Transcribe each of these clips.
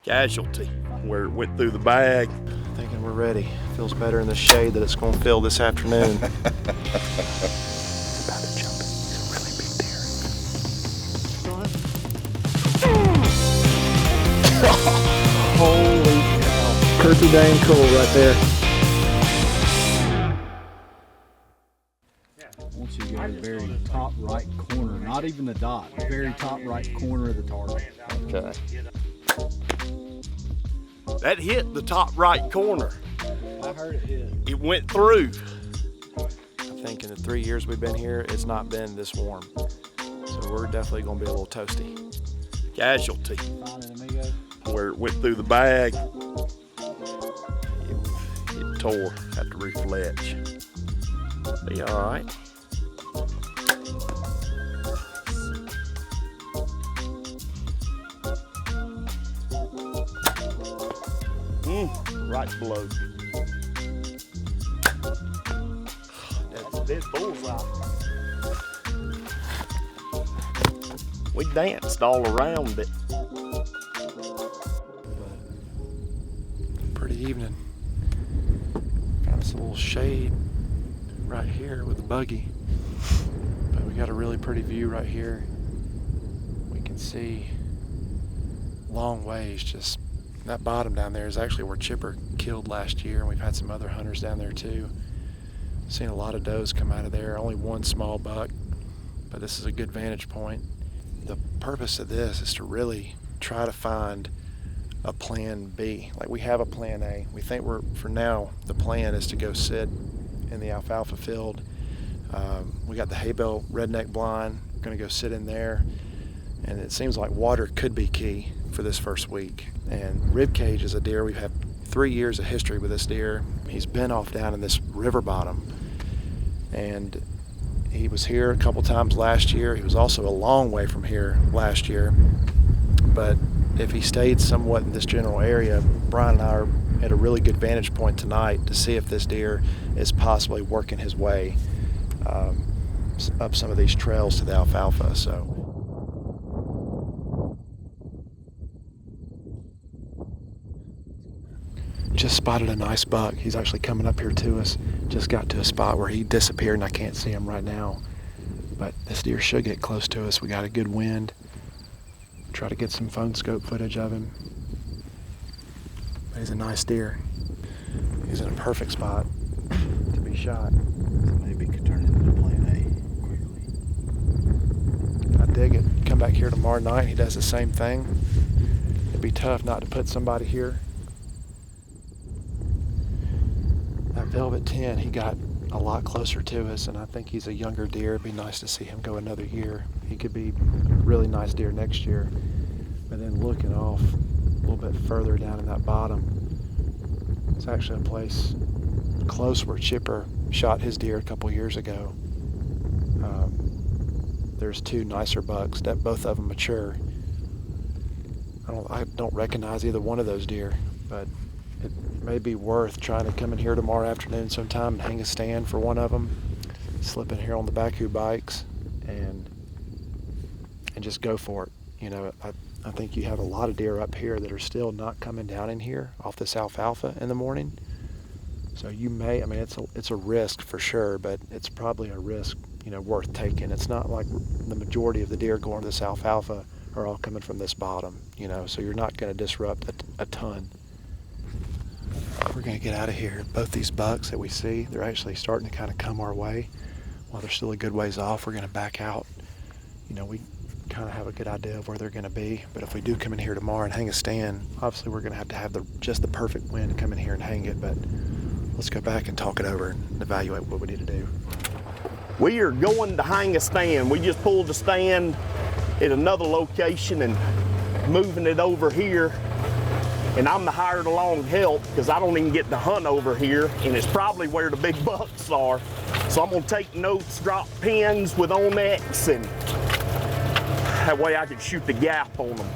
Casualty, where it went through the bag. Thinking we're ready. Feels better in the shade that it's going to feel this afternoon. He's about to jump in. He's a really big deer. Holy cow. Pretty dang cool right there. I want you to go to the very top right corner, not even the dot, the very top right corner of the target. Okay. That hit the top right corner. I heard it hit. It went through. I think in the 3 years we've been here, it's not been this warm. So we're definitely going to be a little toasty. Casualty, Find it, amigo. where it went through the bag. It tore at the reef ledge. Be all right. Right below. That's bullseye. We danced all around it. Pretty evening. Found us a little shade right here with the buggy. But we got a really pretty view right here. We can see long ways. Just that bottom down there is actually where Chipper killed last year, and we've had some other hunters down there too. Seen a lot of does come out of there, only one small buck, but this is a good vantage point. The purpose of this is to really try to find a plan B. Like, we have a plan A. We think for now, the plan is to go sit in the alfalfa field. We got the hay bale redneck blind, gonna go sit in there, and it seems like water could be key for this first week. And ribcage is a deer. We've had 3 years of history with this deer. He's been off down in this river bottom, and he was here a couple times last year. He was also a long way from here last year, but if he stayed somewhat in this general area, Brian and I are at a really good vantage point tonight to see if this deer is possibly working his way up some of these trails to the alfalfa. So just spotted a nice buck. He's actually coming up here to us. Just got to a spot where he disappeared and I can't see him right now. But this deer should get close to us. We got a good wind. Try to get some phone scope footage of him. But he's a nice deer. He's in a perfect spot to be shot. So maybe it could turn into plan A quickly. I dig it. Come back here tomorrow night, he does the same thing. It'd be tough not to put somebody here. That Velvet 10, he got a lot closer to us, and I think he's a younger deer. It'd be nice to see him go another year. He could be a really nice deer next year. But then looking off a little bit further down in that bottom, it's actually a place close where Chipper shot his deer a couple years ago. There's two nicer bucks, that both of them mature. I don't recognize either one of those deer, but it may be worth trying to come in here tomorrow afternoon sometime and hang a stand for one of them, slip in here on the Baku bikes, and just go for it. You know, I think you have a lot of deer up here that are still not coming down in here off this alfalfa in the morning. So you may, I mean, it's a risk for sure, but it's probably a risk, you know, worth taking. It's not like the majority of the deer going to this alfalfa are all coming from this bottom, you know, so you're not going to disrupt a ton. We're going to get out of here. Both these bucks that we see, they're actually starting to kind of come our way. While they're still a good ways off, we're going to back out. You know, we kind of have a good idea of where they're going to be, but if we do come in here tomorrow and hang a stand, obviously we're going to have just the perfect wind to come in here and hang it, but let's go back and talk it over and evaluate what we need to do. We are going to hang a stand. We just pulled the stand at another location and moving it over here. And I'm the hired along help because I don't even get to hunt over here, and it's probably where the big bucks are. So I'm gonna take notes, drop pins with Onex, and that way I can shoot the gap on them.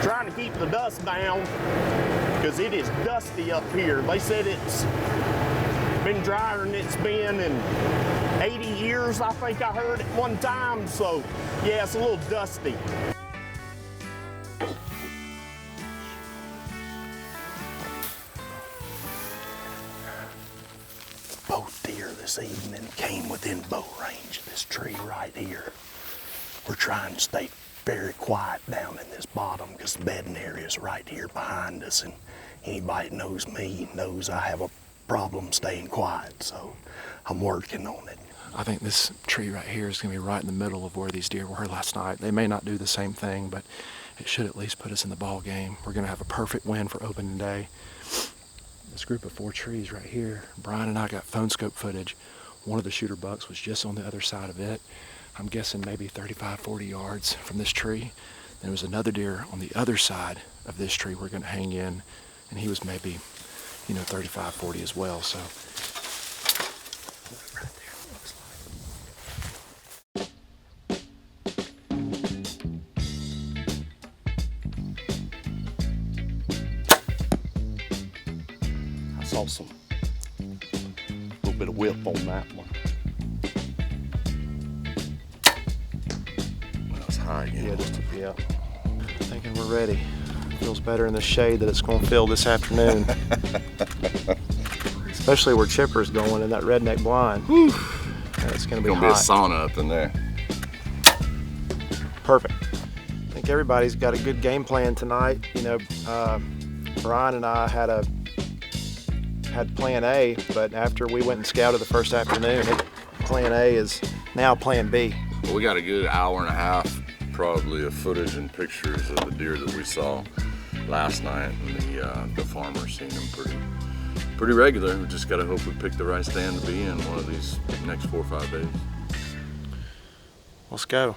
Trying to keep the dust down because it is dusty up here. They said it's been drier than it's been, and 80 years, I think I heard at one time. So yeah, it's a little dusty. Both deer this evening came within bow range of this tree right here. We're trying to stay very quiet down in this bottom because the bedding area is right here behind us, and anybody that knows me knows I have a problem staying quiet, so I'm working on it. I think this tree right here is going to be right in the middle of where these deer were last night. They may not do the same thing, but it should at least put us in the ball game. We're going to have a perfect win for opening day. This group of 4 trees right here, Brian and I got phone scope footage. One of the shooter bucks was just on the other side of it. I'm guessing maybe 35, 40 yards from this tree. There was another deer on the other side of this tree we're going to hang in, and he was maybe, 35, 40 as well. So right there, it looks I saw a little bit of whip on that one. That was high again. yeah. Thinking we're ready. Feels better in the shade that it's going to feel this afternoon. Especially where Chipper's going in that redneck blind. Whew. It's going to be hot. Gonna be a sauna up in there. Perfect. I think everybody's got a good game plan tonight. Brian and I had plan A, but after we went and scouted the first afternoon, plan A is now plan B. Well, we got a good hour and a half probably of footage and pictures of the deer that we saw last night, and the farmer's seen them pretty regular. We just gotta hope we pick the right stand to be in one of these next 4 or 5 days. Let's go.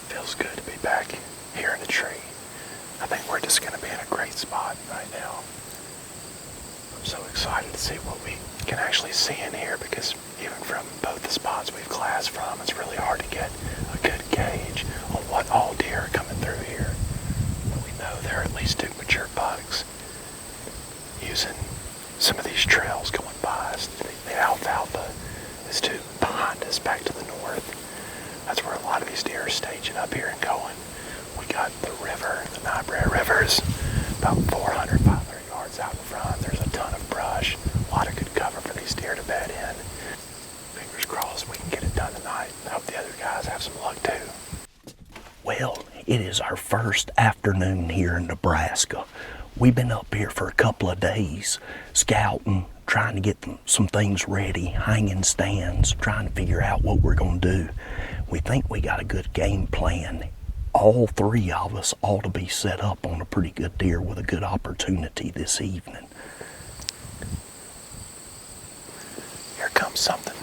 Feels good to be back here in the tree. I think we're just going to be in a great spot right now. I'm so excited to see what we can actually see in here, because even from both the spots we've glassed from, it's really hard to get a good gauge on what all deer are coming through here. But we know there are at least 2 mature bucks using some of these trails going by us. The alfalfa is to behind us back to the north. That's where a lot of these deer are staging up here and going. We got the river, the Niobrara River is about 400, 500 yards out in front. There's a ton of brush, a lot of good cover for these deer to bed in. Fingers crossed we can get it done tonight. I hope the other guys have some luck too. Well, it is our first afternoon here in Nebraska. We've been up here for a couple of days scouting, trying to get some things ready, hanging stands, trying to figure out what we're going to do. We think we got a good game plan. All 3 of us ought to be set up on a pretty good deer with a good opportunity this evening. Here comes something.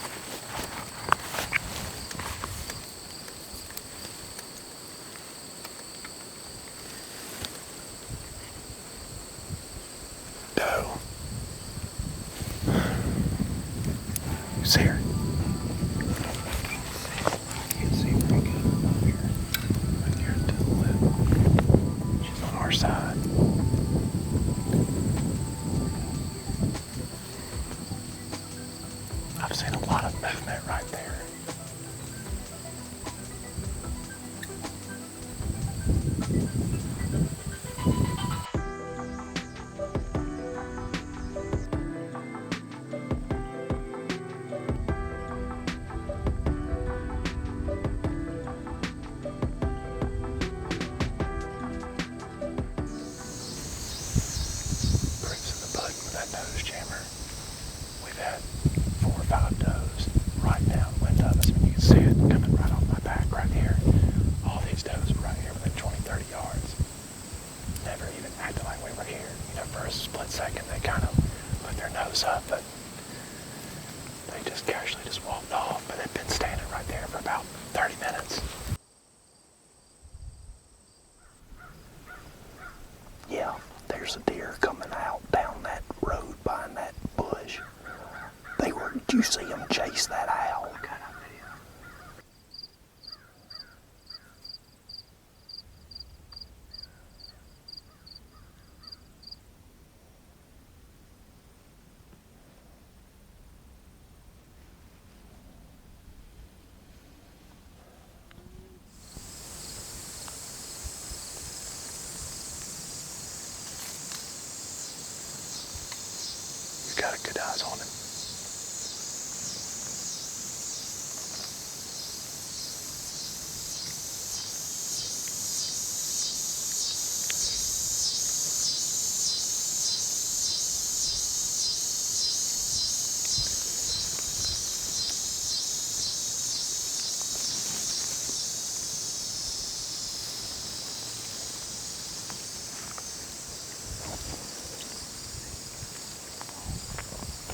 Doe. Who's here? Can't see very good up here. Right here to the left. She's on our side. I've seen a lot got a good eyes on him.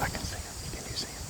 I can see him. Can you see him?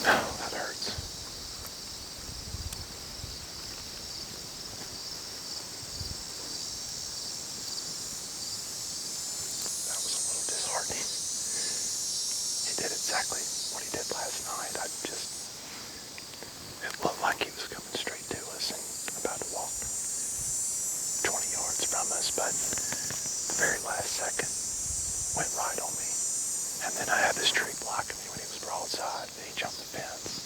That hurts. That was a little disheartening. He did exactly what he did last night. It looked like he was coming straight to us and about to walk 20 yards from us, but the very last second went right on me. And then I had this tree blocking me when he was broadside, and he jumped the fence.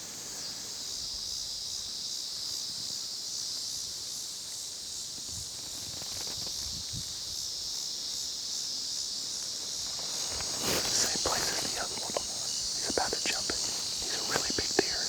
Same place as the other one. He's about to jump it. He's a really big deer.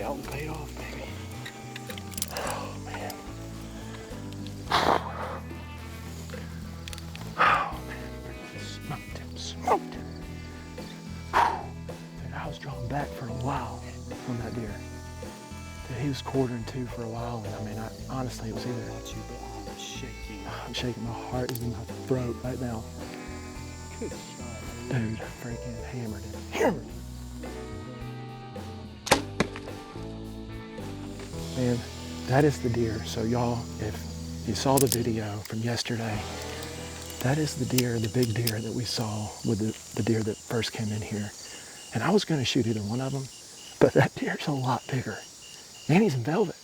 scouting paid off, baby. Oh, man. Oh, man. Smoked him. Dude, I was drawn back for a while on that deer. Dude, he was quartering too for a while, and I mean, honestly, it was either. I'm shaking. I'm shaking. My heart is in my throat right now. Good shot. Dude, freaking hammered him. Hammered him. Man, that is the deer. So y'all, if you saw the video from yesterday, that is the deer, the big deer that we saw with the deer that first came in here. And I was gonna shoot either one of them, but that deer's a lot bigger. And he's in velvet.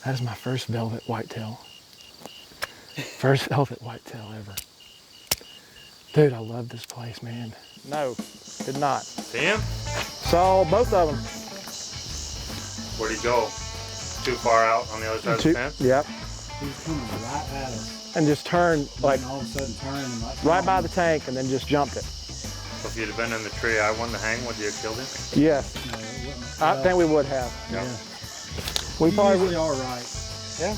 That is my first velvet whitetail. First velvet whitetail ever. Dude, I love this place, man. No, did not. See him? Saw both of them. Where'd he go? Too far out on the other side of the fence? Yep. He's coming right at us. And just turned like And all of a sudden turning and right by the tank and then just jumped it. So if you'd have been in the tree I won the hang, would you have killed him? Yes, No, it wasn't. I think we would have. Yeah. We You probably usually would. are right. Yeah.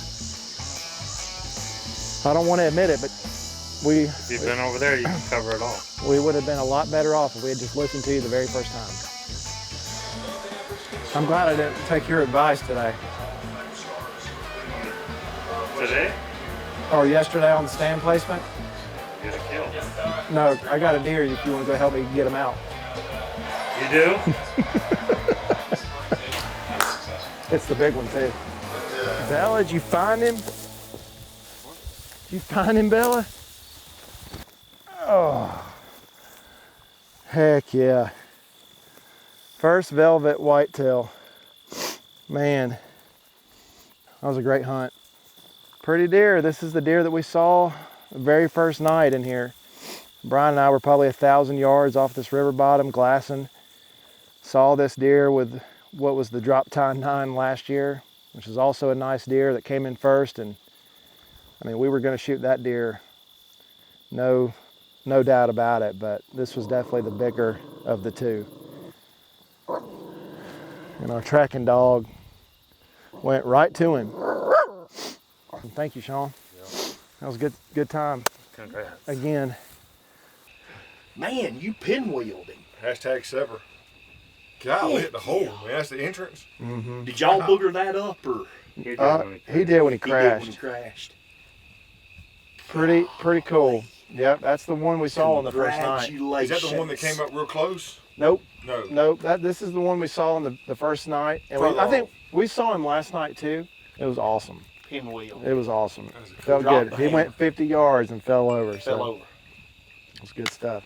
I don't want to admit it, but If you'd been over there, you could cover it all. we would have been a lot better off if we had just listened to you the very first time. I'm glad I didn't take your advice today. Today? Or yesterday on the stand placement. You'd have killed. No, I got a deer if you want to go help me get him out. You do? It's the big one too. Bella, did you find him? Did you find him, Bella? Oh, heck yeah. First velvet whitetail. Man, that was a great hunt. Pretty deer. This is the deer that we saw the very first night in here. Brian and I were probably 1,000 yards off this river bottom glassing. Saw this deer with what was the drop tine 9 last year, which is also a nice deer that came in first. And I mean, we were going to shoot that deer, no doubt about it, but this was definitely the bigger of the two. And our tracking dog went right to him. Thank you, Sean. That was a good time. Congrats. Again. Man, you pinwheeled him. Hashtag sever. God, we hit the hole, man. That's the entrance. Did y'all booger that up or? He did when He did when he He did crashed. when he crashed. Pretty cool. Yep, that's the one we saw on the first night. Is that the one that came up real close? Nope. No. Nope. This is the one we saw on the first night. And I think we saw him last night too. It was awesome. Pinwheel. It was awesome. That was a cool Felt drop good. the He hammer. went 50 yards and fell over. Fell So over. it was good stuff.